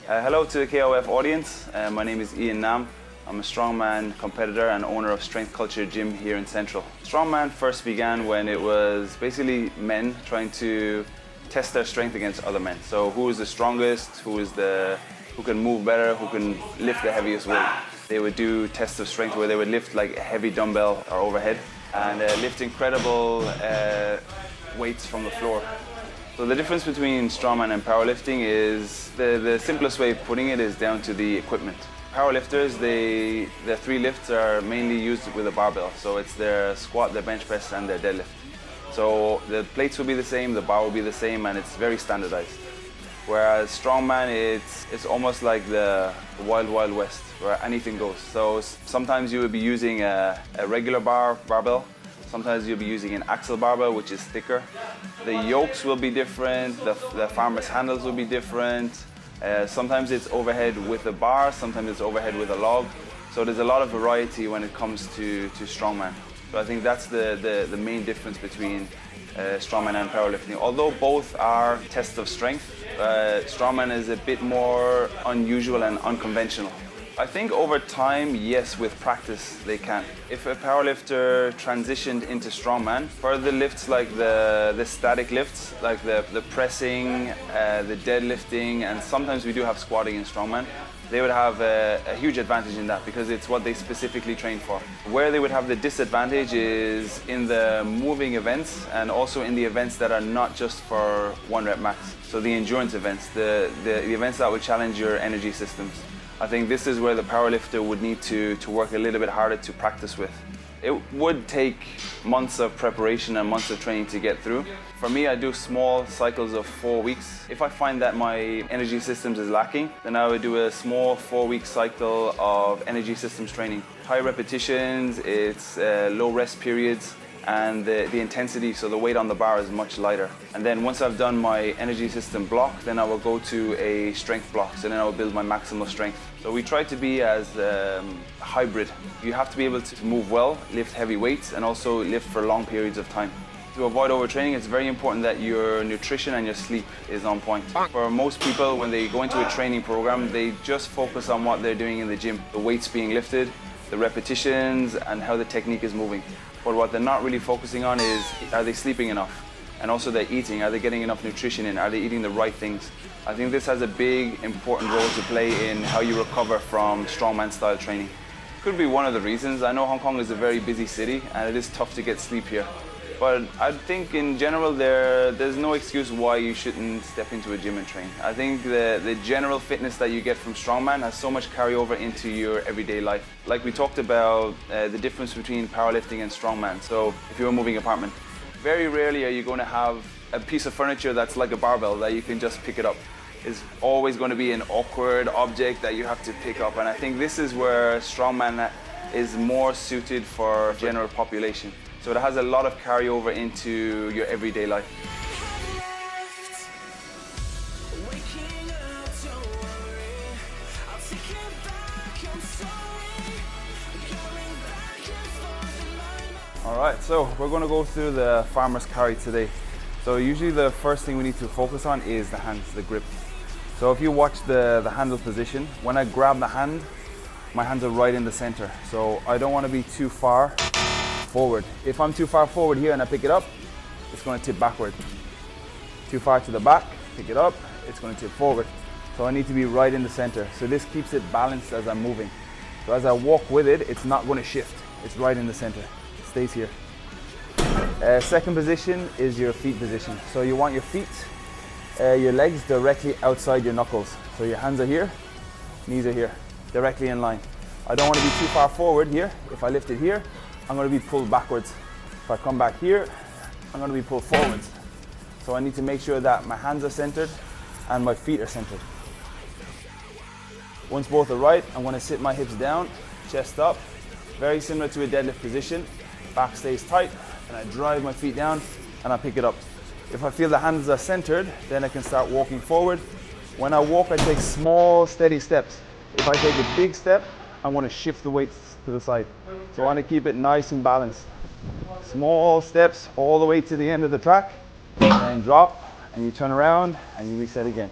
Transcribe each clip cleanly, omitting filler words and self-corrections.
Hello to the KOF audience. My name is Ian Nam. I'm a strongman competitor and owner of Strength Culture Gym here in Central. Strongman first began when it was basically men trying to test their strength against other men. So who is the strongest, who can move better, who can lift the heaviest weight. They would do tests of strength where they would lift like a heavy dumbbell or overhead and lift incredible weights from the floor. So the difference between strongman and powerlifting is, the simplest way of putting it is down to the equipment. Powerlifters, their three lifts are mainly used with a barbell. So it's their squat, their bench press and their deadlift. So the plates will be the same, the bar will be the same, and it's very standardized. Whereas strongman, it's almost like the wild, wild west, where anything goes. So sometimes you would be using a regular barbell. Sometimes you'll be using an axle barbell, which is thicker. The yokes will be different, the farmer's handles will be different. Sometimes it's overhead with a bar, sometimes it's overhead with a log. So there's a lot of variety when it comes to strongman. So I think that's the main difference between strongman and powerlifting. Although both are tests of strength, strongman is a bit more unusual and unconventional. I think over time, yes, with practice they can. If a powerlifter transitioned into strongman, for the lifts like the static lifts, like the pressing, the deadlifting, and sometimes we do have squatting in strongman, they would have a huge advantage in that because it's what they specifically train for. Where they would have the disadvantage is in the moving events and also in the events that are not just for 1 rep max. So the endurance events, the events that would challenge your energy systems. I think this is where the powerlifter would need to work a little bit harder to practice with. It would take months of preparation and months of training to get through. For me, I do small cycles of 4 weeks. If I find that my energy systems is lacking, then I would do a small 4-week cycle of energy systems training. High repetitions, it's low rest periods, and the intensity, so the weight on the bar is much lighter. And then once I've done my energy system block, then I will go to a strength block, so then I will build my maximal strength. So we try to be as hybrid. You have to be able to move well, lift heavy weights, and also lift for long periods of time. To avoid overtraining, it's very important that your nutrition and your sleep is on point. For most people, when they go into a training program, they just focus on what they're doing in the gym. The weights being lifted, the repetitions, and how the technique is moving. But what they're not really focusing on is, are they sleeping enough? And also they're eating, are they getting enough nutrition in? Are they eating the right things? I think this has a big, important role to play in how you recover from strongman style training. Could be one of the reasons. I know Hong Kong is a very busy city and it is tough to get sleep here. But I think in general there's no excuse why you shouldn't step into a gym and train. I think the general fitness that you get from strongman has so much carryover into your everyday life. Like we talked about the difference between powerlifting and strongman. So if you're a moving apartment, very rarely are you going to have a piece of furniture that's like a barbell that you can just pick it up. It's always going to be an awkward object that you have to pick up. And I think this is where strongman is more suited for general population. So it has a lot of carryover into your everyday life. All right, so we're going to go through the farmer's carry today. So usually the first thing we need to focus on is the hands, the grip. So if you watch the handle position, when I grab the hand, my hands are right in the center. So I don't want to be too far forward. If I'm too far forward here and I pick it up, it's going to tip backward. Too far to the back, pick it up, it's going to tip forward. So I need to be right in the center. So this keeps it balanced as I'm moving. So as I walk with it, it's not going to shift. It's right in the center. It stays here. Second position is your feet position. So you want your feet, your legs directly outside your knuckles. So your hands are here, knees are here, directly in line. I don't want to be too far forward here. If I lift it here, I'm going to be pulled backwards. If I come back here, I'm going to be pulled forwards. So I need to make sure that my hands are centered and my feet are centered. Once both are right, I'm going to sit my hips down, chest up, very similar to a deadlift position. Back stays tight, and I drive my feet down and I pick it up. If I feel the hands are centered, then I can start walking forward. When I walk, I take small, steady steps. If I take a big step, I want to shift the weights to the side. So I want to keep it nice and balanced. Small steps all the way to the end of the track, and drop, and you turn around and you reset again.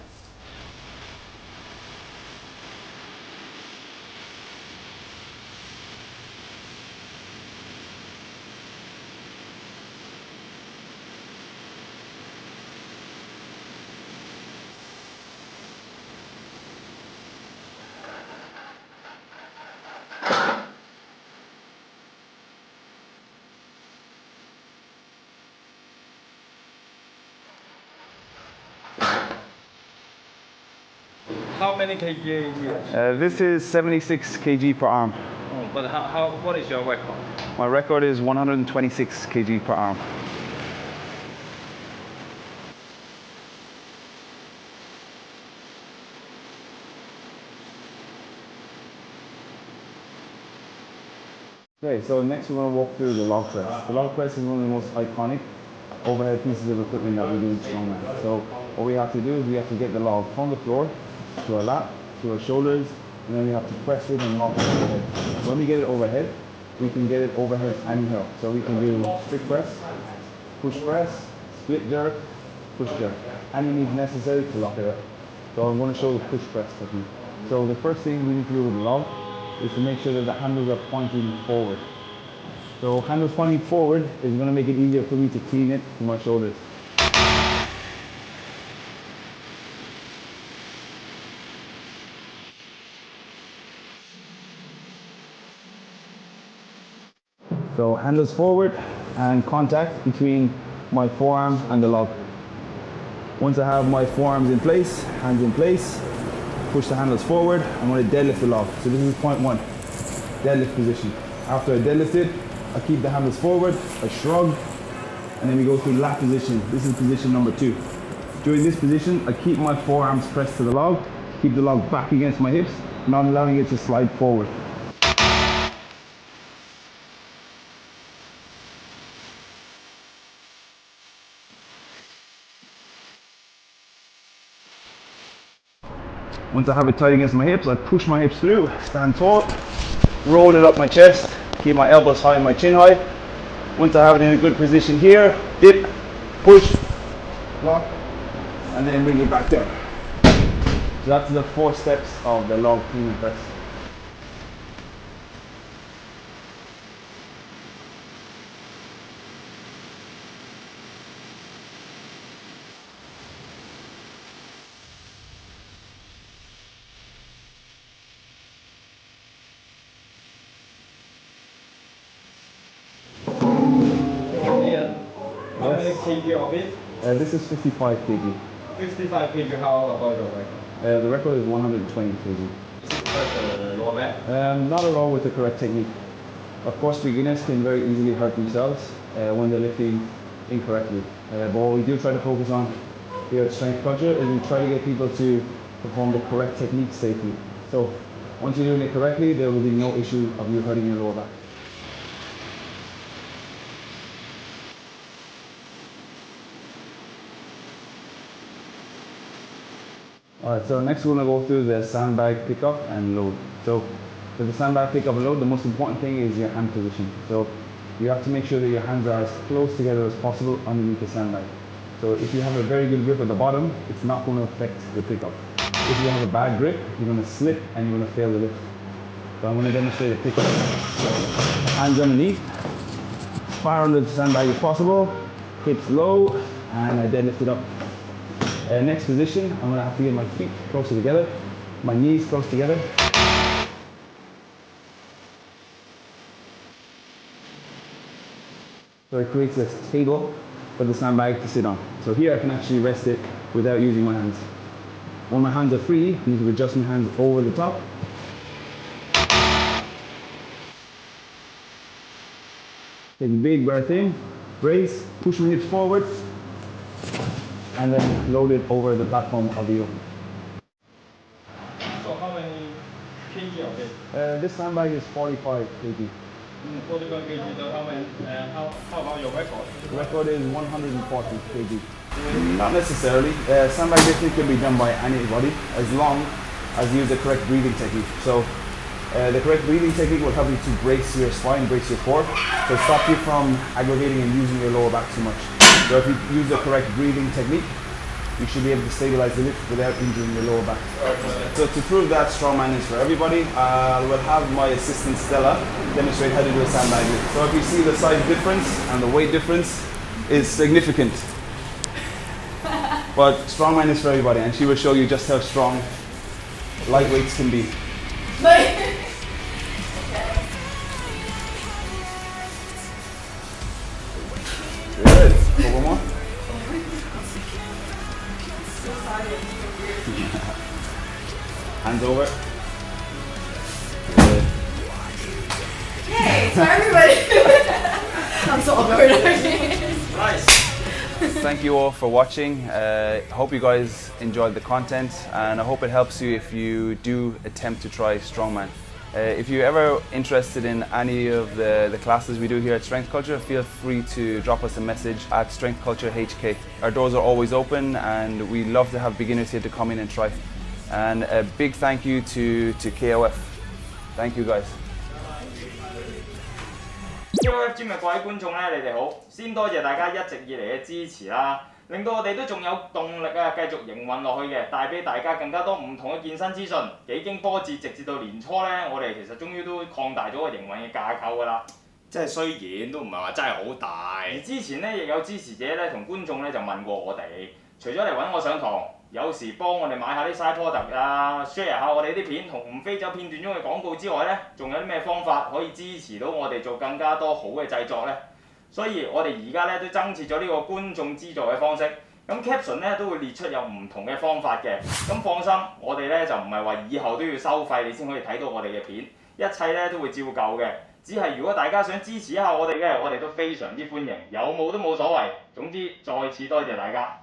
How many kg here? This is 76 kg per arm. Oh, but what is your record? My record is 126 kg per arm. Okay, so next we're going to walk through the log press. The log press is one of the most iconic overhead pieces of equipment that we do in strongman. So what we have to do is we have to get the log from the floor to our lap, to our shoulders, and then we have to press it and lock it overhead. When we get it overhead, we can get it overhead and here. So we can do strict press, push press, split jerk, push jerk. Any need necessary to lock it up. So I'm going to show the push press technique. So the first thing we need to do with the log is to make sure that the handles are pointing forward. So handles pointing forward is going to make it easier for me to clean it to my shoulders. So handles forward and contact between my forearm and the log. Once I have my forearms in place, hands in place, push the handles forward, I'm going to deadlift the log. So this is point one, deadlift position. After I deadlift it, I keep the handles forward, I shrug, and then we go through lap position. This is position number two. During this position, I keep my forearms pressed to the log, keep the log back against my hips, not allowing it to slide forward. Once I have it tight against my hips, I push my hips through, stand tall, roll it up my chest, keep my elbows high and my chin high. Once I have it in a good position here, dip, push, lock, and then bring it back down. So that's the 4 steps of the log clean and press. How many kg of it? This is 55 kg. 55 kg, how about your record? The record is 120 kg. Is it lower back? Not at all with the correct technique. Of course, beginners can very easily hurt themselves when they're lifting incorrectly. But what we do try to focus on here at Strength Culture is we try to get people to perform the correct technique safely. So once you're doing it correctly, there will be no issue of you hurting your lower back. Alright, so next we're going to go through the sandbag pickup and load. So for the sandbag pickup and load, the most important thing is your hand position. So you have to make sure that your hands are as close together as possible underneath the sandbag. So if you have a very good grip at the bottom, it's not going to affect the pickup. If you have a bad grip, you're going to slip and you're going to fail the lift. So I'm going to demonstrate a pickup. Hands underneath, far under the sandbag as possible, hips low, and I deadlift it up. Next position, I'm going to have to get my feet closer together, my knees close together. So it creates a table for the sandbag to sit on. So here I can actually rest it without using my hands. When my hands are free, I need to adjust my hands over the top. Take a big breath in, brace, push my hips forward, and then load it over the platform of the yoke. So how many kg of it? This sandbag is 45 kg. 45 kg, so how about your record? The record is 140 kg. Not necessarily. Sandbag lifting can be done by anybody as long as you use the correct breathing technique. So the correct breathing technique will help you to brace your spine, brace your core, to stop you from aggravating and using your lower back too much. So if you use the correct breathing technique, you should be able to stabilize the lift without injuring your lower back. So to prove that strongman is for everybody, I will have my assistant Stella demonstrate how to do a sandbag lift. So if you see the size difference and the weight difference is significant. But strongman is for everybody, and she will show you just how strong lightweights can be. Good. One more. Hands over. Hey, for everybody. I'm so awkward. Nice. Thank you all for watching. Hope you guys enjoyed the content, and I hope it helps you if you do attempt to try strongman. If you're ever interested in any of the classes we do here at Strength Culture, feel free to drop us a message at Strength Culture HK. Our doors are always open, and we love to have beginners here to come in and try. And a big thank you to KOF. Thank you guys. KOF Gym 嘅各位觀眾咧，你哋好！先多謝大家一直以嚟嘅支持啦，令到我哋都仲有動力啊，繼續營運落去嘅，帶俾大家更加多唔同嘅健身資訊。幾經波折，直至到年初咧，我哋其實終於都擴大咗個營運嘅架構㗎啦。即係雖然都唔係話真係好大。而之前咧，亦有支持者咧同觀眾咧就問過我哋，除咗嚟揾我上堂，有時幫我哋買下啲 side product 啊 ，share 下我哋啲片同唔飛走片段中嘅廣告之外咧，仲有啲咩方法可以支持到我哋做更加多好嘅製作咧？所以我哋而家咧都增設咗呢個觀眾資助嘅方式。咁 caption 咧都會列出有唔同嘅方法嘅。咁放心，我哋咧就唔係話以後都要收費你先可以睇到我哋嘅片，一切咧都會照舊嘅。只係如果大家想支持一下我哋嘅，我哋都非常之歡迎，有冇都冇所謂。總之再次多謝大家。